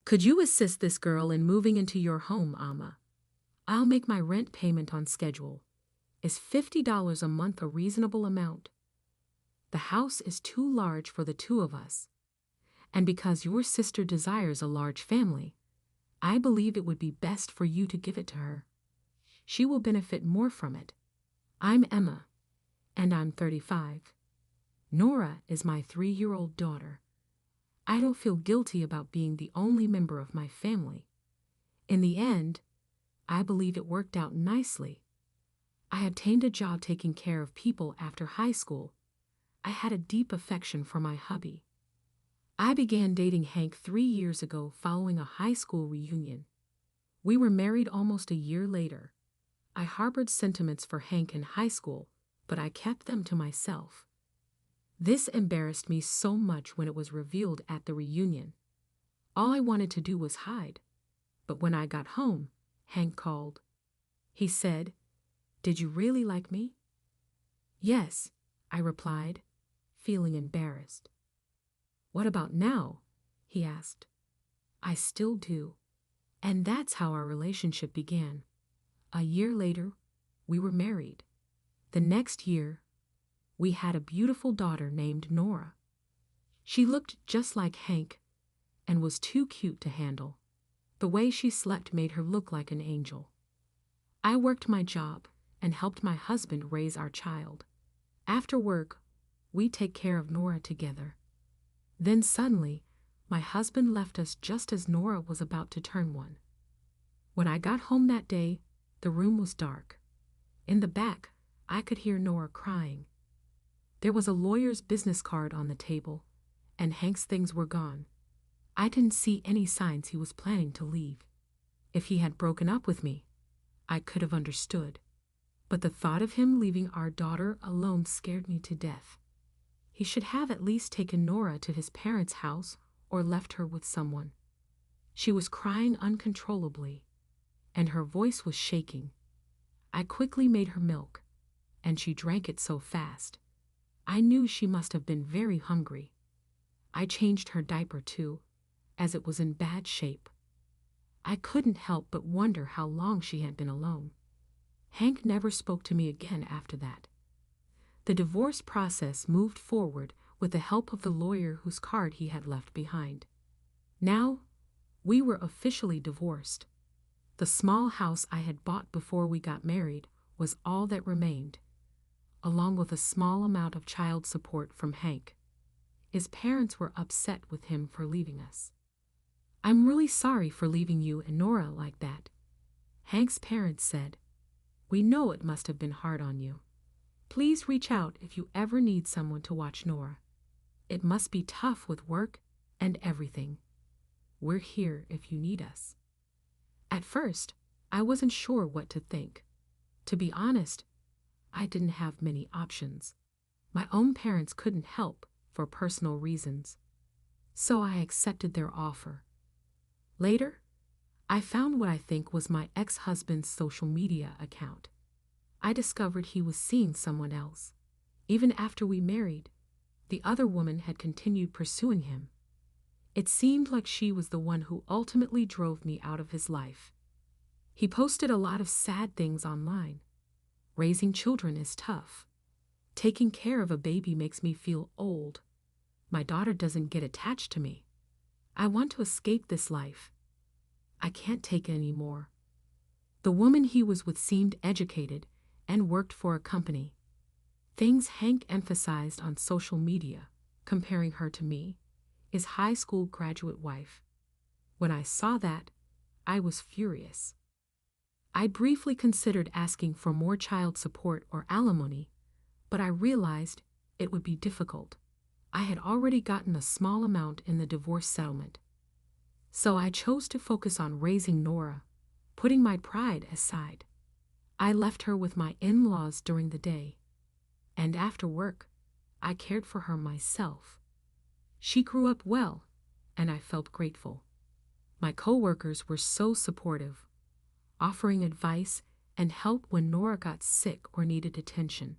Could you assist this girl in moving into your home, Amma? I'll make my rent payment on schedule. Is $50 a month a reasonable amount? The house is too large for the two of us. And because your sister desires a large family, I believe it would be best for you to give it to her. She will benefit more from it. I'm Emma, and I'm 35. Nora is my 3-year-old daughter. I don't feel guilty about being the only member of my family. In the end, I believe it worked out nicely. I obtained a job taking care of people after high school. I had a deep affection for my hubby. I began dating Hank 3 years ago following a high school reunion. We were married almost a year later. I harbored sentiments for Hank in high school, but I kept them to myself. This embarrassed me so much when it was revealed at the reunion. All I wanted to do was hide. But when I got home, Hank called. He said, "Did you really like me?" "Yes," I replied, feeling embarrassed. "What about now?" he asked. "I still do." And that's how our relationship began. A year later, we were married. The next year, we had a beautiful daughter named Nora. She looked just like Hank and was too cute to handle. The way she slept made her look like an angel. I worked my job and helped my husband raise our child. After work, we take care of Nora together. Then suddenly, my husband left us just as Nora was about to turn 1. When I got home that day, the room was dark. In the back, I could hear Nora crying. There was a lawyer's business card on the table, and Hank's things were gone. I didn't see any signs he was planning to leave. If he had broken up with me, I could have understood. But the thought of him leaving our daughter alone scared me to death. He should have at least taken Nora to his parents' house or left her with someone. She was crying uncontrollably, and her voice was shaking. I quickly made her milk, and she drank it so fast. I knew she must have been very hungry. I changed her diaper too, as it was in bad shape. I couldn't help but wonder how long she had been alone. Hank never spoke to me again after that. The divorce process moved forward with the help of the lawyer whose card he had left behind. Now, we were officially divorced. The small house I had bought before we got married was all that remained, along with a small amount of child support from Hank. His parents were upset with him for leaving us. "I'm really sorry for leaving you and Nora like that," Hank's parents said. "We know it must have been hard on you. Please reach out if you ever need someone to watch Nora. It must be tough with work and everything. We're here if you need us." At first, I wasn't sure what to think. To be honest, I didn't have many options. My own parents couldn't help for personal reasons, so I accepted their offer. Later, I found what I think was my ex-husband's social media account. I discovered he was seeing someone else. Even after we married, the other woman had continued pursuing him. It seemed like she was the one who ultimately drove me out of his life. He posted a lot of sad things online. Raising children is tough. Taking care of a baby makes me feel old. My daughter doesn't get attached to me. I want to escape this life. I can't take it anymore. The woman he was with seemed educated and worked for a company. Things Hank emphasized on social media, comparing her to me, his high school graduate wife. When I saw that, I was furious. I briefly considered asking for more child support or alimony, but I realized it would be difficult. I had already gotten a small amount in the divorce settlement. So I chose to focus on raising Nora, putting my pride aside. I left her with my in-laws during the day, and after work, I cared for her myself. She grew up well, and I felt grateful. My coworkers were so supportive, offering advice and help when Nora got sick or needed attention.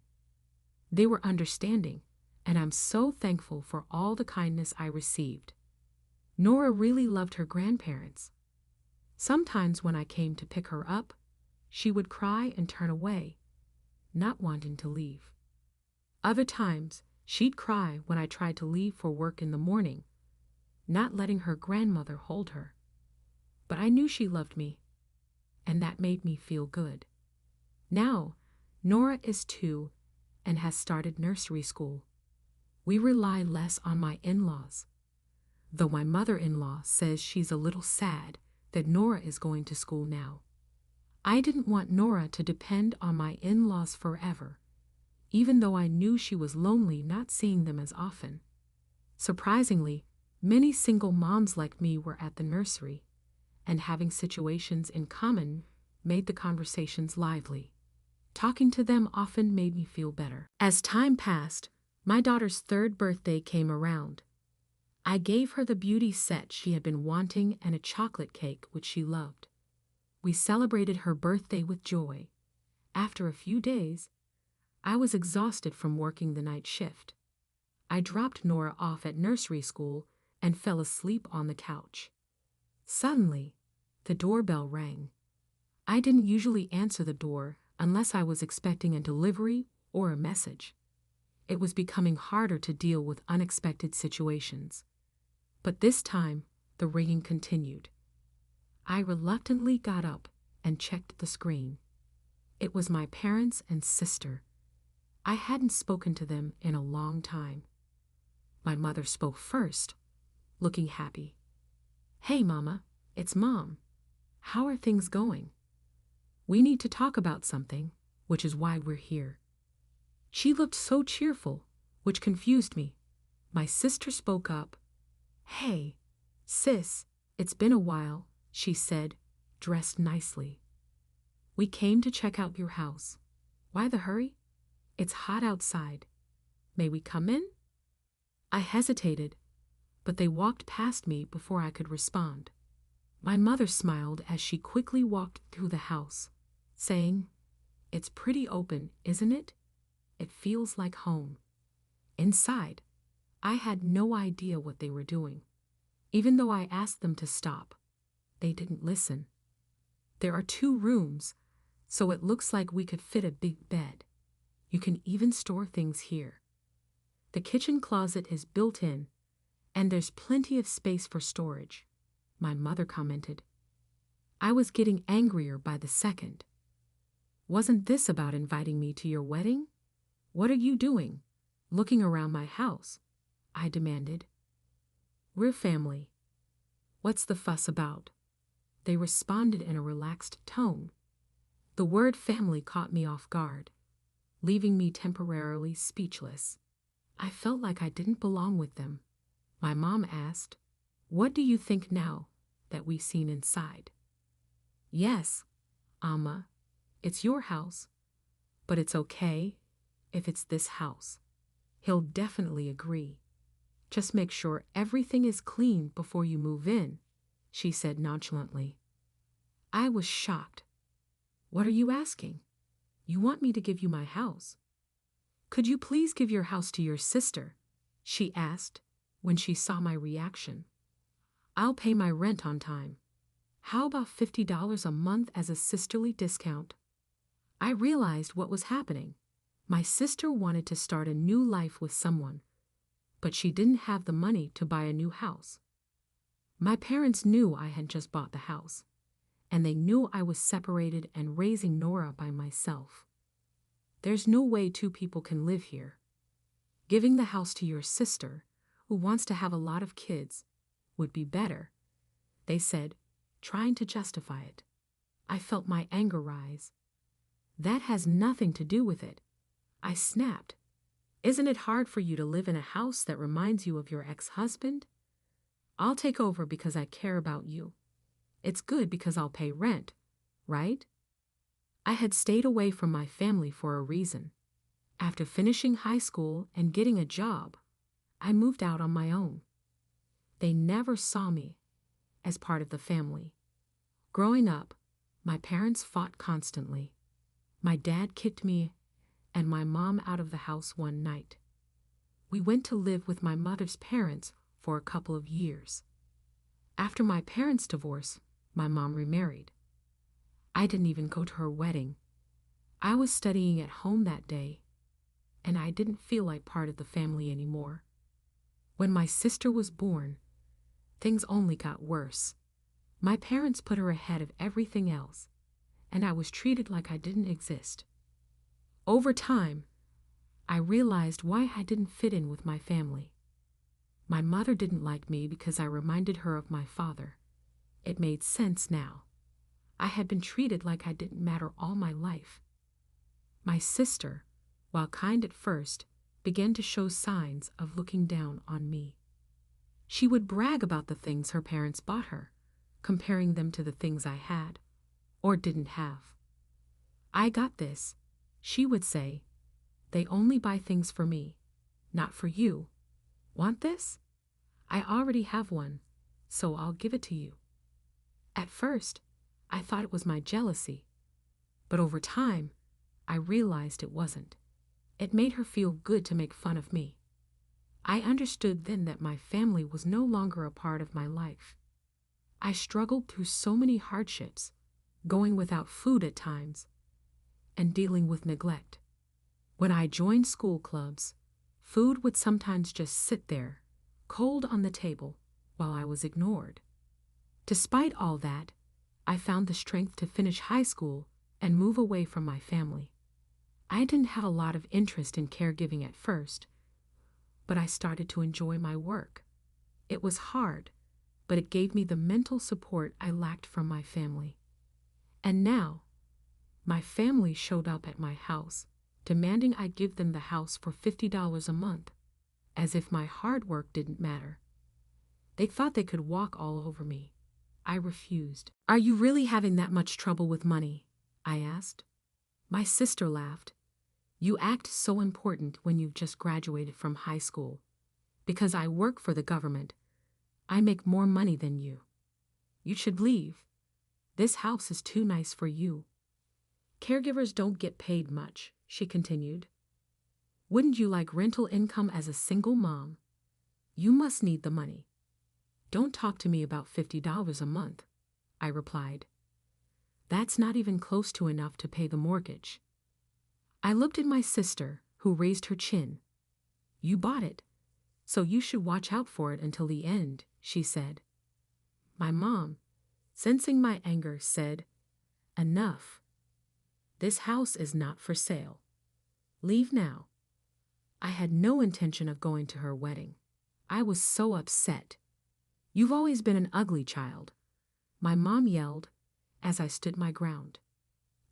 They were understanding, and I'm so thankful for all the kindness I received. Nora really loved her grandparents. Sometimes when I came to pick her up, she would cry and turn away, not wanting to leave. Other times, she'd cry when I tried to leave for work in the morning, not letting her grandmother hold her. But I knew she loved me, and that made me feel good. Now, Nora is 2 and has started nursery school. We rely less on my in-laws, though my mother-in-law says she's a little sad that Nora is going to school now. I didn't want Nora to depend on my in-laws forever, even though I knew she was lonely not seeing them as often. Surprisingly, many single moms like me were at the nursery, and having situations in common made the conversations lively. Talking to them often made me feel better. As time passed, my daughter's 3rd birthday came around. I gave her the beauty set she had been wanting and a chocolate cake which she loved. We celebrated her birthday with joy. After a few days, I was exhausted from working the night shift. I dropped Nora off at nursery school and fell asleep on the couch. Suddenly, the doorbell rang. I didn't usually answer the door unless I was expecting a delivery or a message. It was becoming harder to deal with unexpected situations. But this time, the ringing continued. I reluctantly got up and checked the screen. It was my parents and sister. I hadn't spoken to them in a long time. My mother spoke first, looking happy. "Hey, Mama, it's Mom. How are things going? We need to talk about something, which is why we're here." She looked so cheerful, which confused me. My sister spoke up. "Hey, sis, it's been a while," she said, dressed nicely. "We came to check out your house. Why the hurry? It's hot outside. May we come in?" I hesitated, but they walked past me before I could respond. My mother smiled as she quickly walked through the house, saying, "It's pretty open, isn't it? It feels like home." Inside, I had no idea what they were doing. Even though I asked them to stop, they didn't listen. There are 2 rooms, so it looks like we could fit a big bed. You can even store things here. The kitchen closet is built in, and there's plenty of space for storage, my mother commented. I was getting angrier by the second. "Wasn't this about inviting me to your wedding? What are you doing, looking around my house?" I demanded. "We're family. What's the fuss about?" They responded in a relaxed tone. The word family caught me off guard, leaving me temporarily speechless. I felt like I didn't belong with them. My mom asked, "What do you think now that we've seen inside?" "Yes, Amma, it's your house, but it's okay if it's this house. He'll definitely agree. Just make sure everything is clean before you move in," she said nonchalantly. I was shocked. "What are you asking? You want me to give you my house?" "Could you please give your house to your sister?" she asked when she saw my reaction. "I'll pay my rent on time. How about $50 a month as a sisterly discount?" I realized what was happening. My sister wanted to start a new life with someone, but she didn't have the money to buy a new house. My parents knew I had just bought the house, and they knew I was separated and raising Nora by myself. There's no way 2 people can live here. Giving the house to your sister, who wants to have a lot of kids, would be better, they said, trying to justify it. I felt my anger rise. "That has nothing to do with it," I snapped. "Isn't it hard for you to live in a house that reminds you of your ex-husband? I'll take over because I care about you. It's good because I'll pay rent, right?" I had stayed away from my family for a reason. After finishing high school and getting a job, I moved out on my own. They never saw me as part of the family. Growing up, my parents fought constantly. My dad kicked me and my mom out of the house one night. We went to live with my mother's parents for a couple of years. After my parents' divorce, my mom remarried. I didn't even go to her wedding. I was studying at home that day, and I didn't feel like part of the family anymore. When my sister was born, things only got worse. My parents put her ahead of everything else, and I was treated like I didn't exist. Over time, I realized why I didn't fit in with my family. My mother didn't like me because I reminded her of my father. It made sense now. I had been treated like I didn't matter all my life. My sister, while kind at first, began to show signs of looking down on me. She would brag about the things her parents bought her, comparing them to the things I had or didn't have. I got this, she would say. They only buy things for me, not for you. Want this? I already have one, so I'll give it to you. At first, I thought it was my jealousy, but over time, I realized it wasn't. It made her feel good to make fun of me. I understood then that my family was no longer a part of my life. I struggled through so many hardships, going without food at times, and dealing with neglect. When I joined school clubs, food would sometimes just sit there, cold on the table, while I was ignored. Despite all that, I found the strength to finish high school and move away from my family. I didn't have a lot of interest in caregiving at first, but I started to enjoy my work. It was hard, but it gave me the mental support I lacked from my family. And now, my family showed up at my house, demanding I give them the house for $50 a month, as if my hard work didn't matter. They thought they could walk all over me. I refused. "Are you really having that much trouble with money?" I asked. My sister laughed. "You act so important when you've just graduated from high school. Because I work for the government, I make more money than you. You should leave. This house is too nice for you." "Caregivers don't get paid much," she continued. "Wouldn't you like rental income as a single mom? You must need the money." "Don't talk to me about $50 a month," I replied. "That's not even close to enough to pay the mortgage." I looked at my sister, who raised her chin. "You bought it, so you should watch out for it until the end," she said. My mom, sensing my anger, said, "Enough. This house is not for sale. Leave now." I had no intention of going to her wedding. I was so upset. "You've always been an ugly child," my mom yelled as I stood my ground.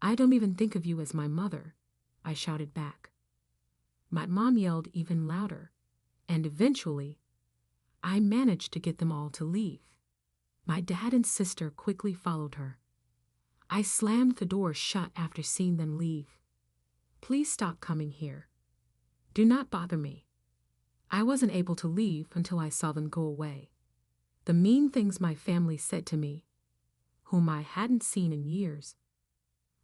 "I don't even think of you as my mother," I shouted back. My mom yelled even louder, and eventually, I managed to get them all to leave. My dad and sister quickly followed her. I slammed the door shut after seeing them leave. "Please stop coming here. Do not bother me." I wasn't able to leave until I saw them go away. The mean things my family said to me, whom I hadn't seen in years,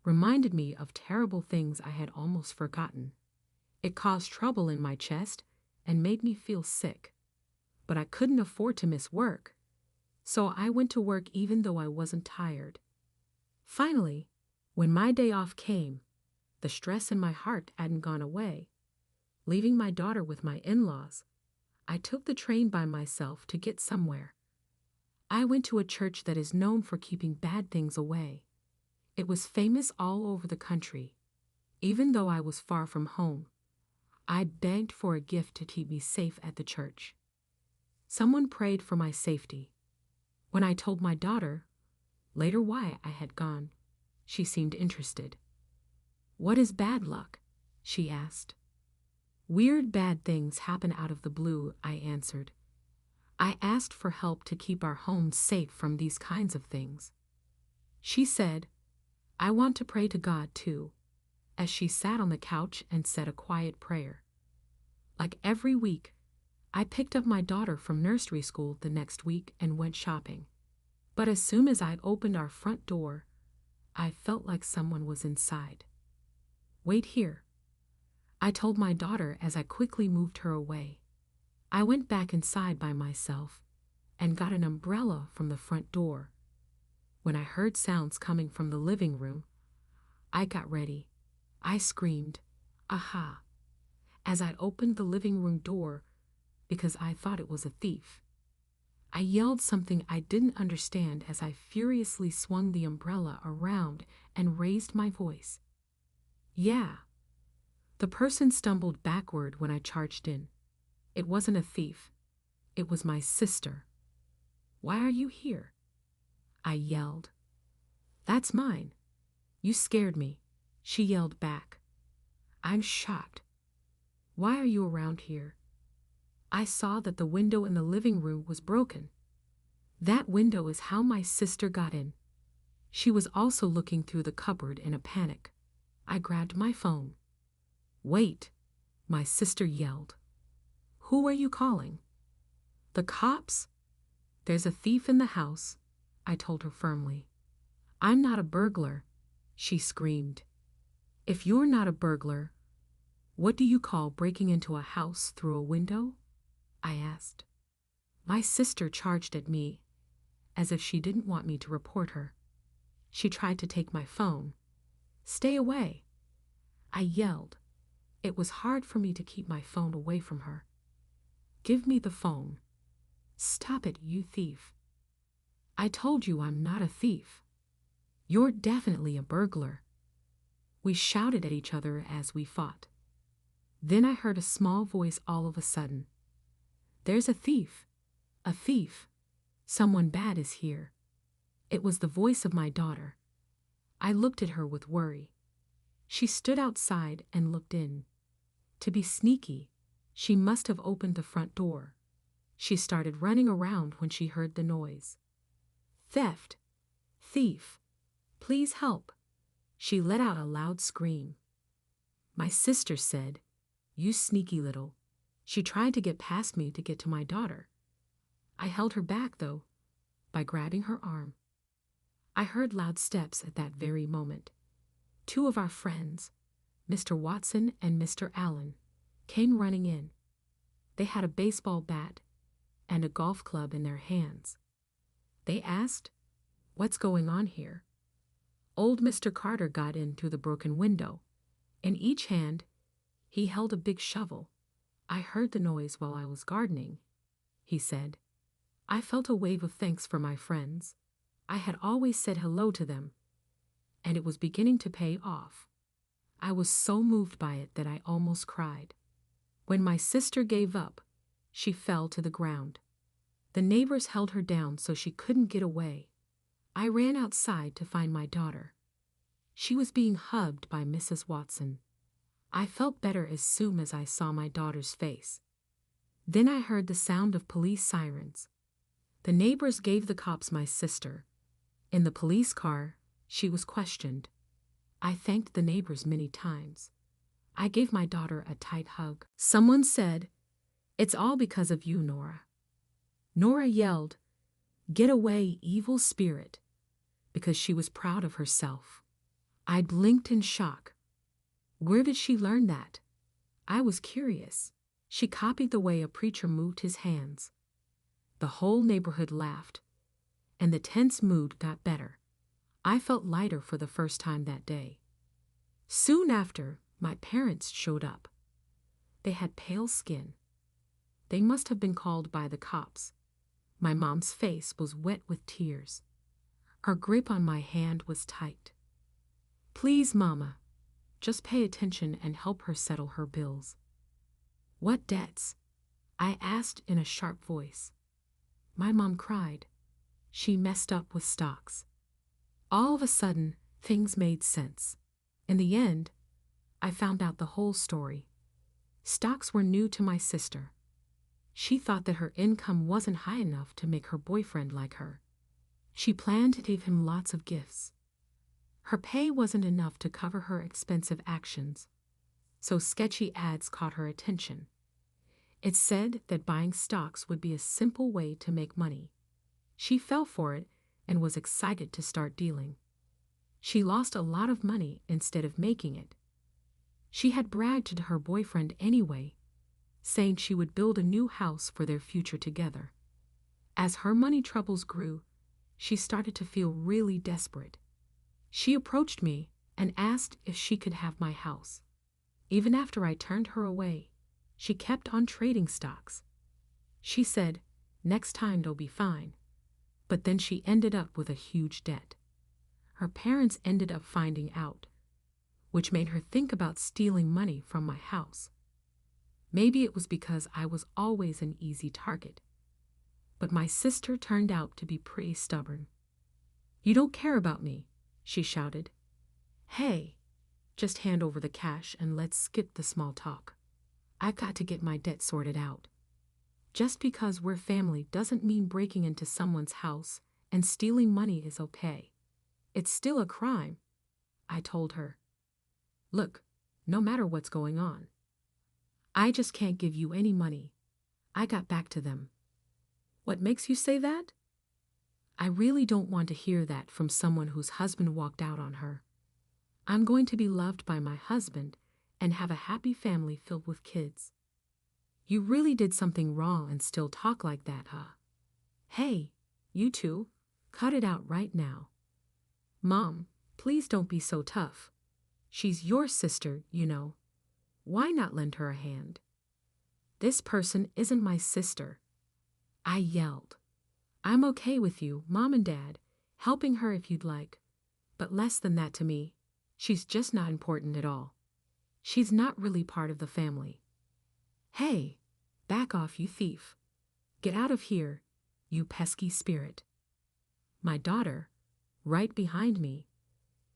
reminded me of terrible things I had almost forgotten. It caused trouble in my chest and made me feel sick. But I couldn't afford to miss work, so I went to work even though I wasn't tired. Finally, when my day off came, the stress in my heart hadn't gone away. Leaving my daughter with my in-laws, I took the train by myself to get somewhere. I went to a church that is known for keeping bad things away. It was famous all over the country. Even though I was far from home, I begged for a gift to keep me safe at the church. Someone prayed for my safety. When I told my daughter later why I had gone, she seemed interested. "What is bad luck?" she asked. "Weird bad things happen out of the blue," I answered. "I asked for help to keep our home safe from these kinds of things." She said, "I want to pray to God too," as she sat on the couch and said a quiet prayer. Like every week, I picked up my daughter from nursery school the next week and went shopping. But as soon as I opened our front door, I felt like someone was inside. "Wait here," I told my daughter as I quickly moved her away. I went back inside by myself and got an umbrella from the front door. When I heard sounds coming from the living room, I got ready. I screamed, "Aha!" as I opened the living room door because I thought it was a thief. I yelled something I didn't understand as I furiously swung the umbrella around and raised my voice. "Yeah." The person stumbled backward when I charged in. It wasn't a thief. It was my sister. "Why are you here?" I yelled. "That's mine." "You scared me," she yelled back. "I'm shocked. Why are you around here?" I saw that the window in the living room was broken. That window is how my sister got in. She was also looking through the cupboard in a panic. I grabbed my phone. "Wait," my sister yelled. "Who are you calling?" "The cops." "There's a thief in the house," I told her firmly. "I'm not a burglar," she screamed. "If you're not a burglar, what do you call breaking into a house through a window?" I asked. My sister charged at me, as if she didn't want me to report her. She tried to take my phone. "Stay away," I yelled. It was hard for me to keep my phone away from her. "Give me the phone." "Stop it, you thief." "I told you I'm not a thief." "You're definitely a burglar." We shouted at each other as we fought. Then I heard a small voice all of a sudden. "There's a thief. A thief. Someone bad is here." It was the voice of my daughter. I looked at her with worry. She stood outside and looked in. To be sneaky, she must have opened the front door. She started running around when she heard the noise. "Theft! Thief! Please help!" She let out a loud scream. My sister said, "You sneaky little." She tried to get past me to get to my daughter. I held her back, though, by grabbing her arm. I heard loud steps at that very moment. Two of our friends, Mr. Watson and Mr. Allen, came running in. They had a baseball bat and a golf club in their hands. They asked, "What's going on here?" Old Mr. Carter got in through the broken window. In each hand, he held a big shovel. "I heard the noise while I was gardening," he said. I felt a wave of thanks for my friends. I had always said hello to them, and it was beginning to pay off. I was so moved by it that I almost cried. When my sister gave up, she fell to the ground. The neighbors held her down so she couldn't get away. I ran outside to find my daughter. She was being hugged by Mrs. Watson. I felt better as soon as I saw my daughter's face. Then I heard the sound of police sirens. The neighbors gave the cops my sister. In the police car, she was questioned. I thanked the neighbors many times. I gave my daughter a tight hug. Someone said, "It's all because of you, Nora." Nora yelled, "Get away, evil spirit," because she was proud of herself. I blinked in shock. Where did she learn that? I was curious. She copied the way a preacher moved his hands. The whole neighborhood laughed, and the tense mood got better. I felt lighter for the first time that day. Soon after, my parents showed up. They had pale skin. They must have been called by the cops. My mom's face was wet with tears. Her grip on my hand was tight. "Please, Mama, just pay attention and help her settle her bills." "What debts?" I asked in a sharp voice. My mom cried. She messed up with stocks. All of a sudden, things made sense. In the end, I found out the whole story. Stocks were new to my sister. She thought that her income wasn't high enough to make her boyfriend like her. She planned to give him lots of gifts. Her pay wasn't enough to cover her expensive actions, so sketchy ads caught her attention. It said that buying stocks would be a simple way to make money. She fell for it and was excited to start dealing. She lost a lot of money instead of making it. She had bragged to her boyfriend anyway, saying she would build a new house for their future together. As her money troubles grew, she started to feel really desperate. She approached me and asked if she could have my house. Even after I turned her away, she kept on trading stocks. She said, "Next time they'll be fine." But then she ended up with a huge debt. Her parents ended up finding out, which made her think about stealing money from my house. Maybe it was because I was always an easy target. But my sister turned out to be pretty stubborn. "You don't care about me," she shouted. "Hey, just hand over the cash and let's skip the small talk. I've got to get my debt sorted out." Just because we're family doesn't mean breaking into someone's house and stealing money is okay. It's still a crime, I told her. "Look, no matter what's going on, I just can't give you any money." I got back to them. "What makes you say that?" "I really don't want to hear that from someone whose husband walked out on her. I'm going to be loved by my husband and have a happy family filled with kids. You really did something wrong and still talk like that, huh? Hey, you two, cut it out right now. Mom, please don't be so tough. She's your sister, you know. Why not lend her a hand?" "This person isn't my sister," I yelled. "I'm okay with you, Mom and Dad, helping her if you'd like, but less than that to me. She's just not important at all. She's not really part of the family." "Hey, back off, you thief. Get out of here, you pesky spirit." My daughter, right behind me,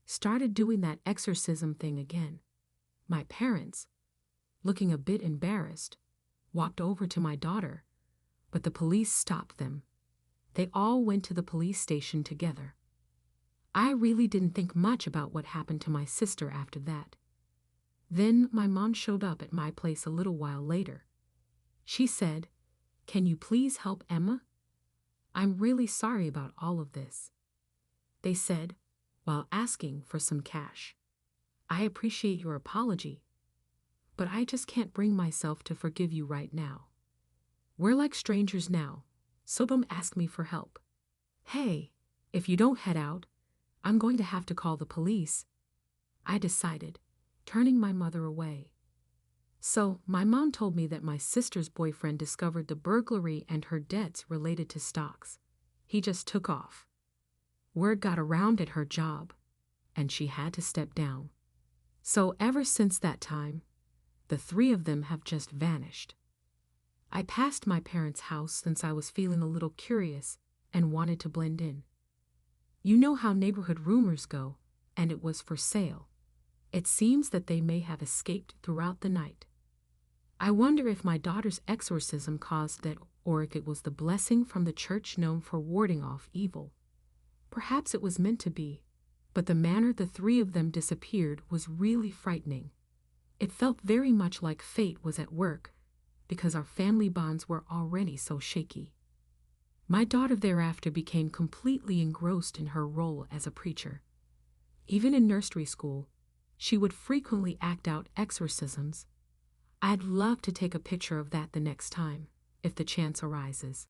started doing that exorcism thing again. My parents, looking a bit embarrassed, walked over to my daughter, but the police stopped them. They all went to the police station together. I really didn't think much about what happened to my sister after that. Then my mom showed up at my place a little while later. She said, "Can you please help Emma? I'm really sorry about all of this," they said, while asking for some cash. "I appreciate your apology, but I just can't bring myself to forgive you right now. We're like strangers now, so don't ask me for help. Hey, if you don't head out, I'm going to have to call the police," I decided, turning my mother away. So my mom told me that my sister's boyfriend discovered the burglary and her debts related to stocks. He just took off. Word got around at her job, and she had to step down. So ever since that time, the three of them have just vanished. I passed my parents' house since I was feeling a little curious and wanted to blend in. You know how neighborhood rumors go, and it was for sale. It seems that they may have escaped throughout the night. I wonder if my daughter's exorcism caused it, or if it was the blessing from the church known for warding off evil. Perhaps it was meant to be, but the manner the three of them disappeared was really frightening. It felt very much like fate was at work, because our family bonds were already so shaky. My daughter thereafter became completely engrossed in her role as a preacher. Even in nursery school, she would frequently act out exorcisms. I'd love to take a picture of that the next time, if the chance arises.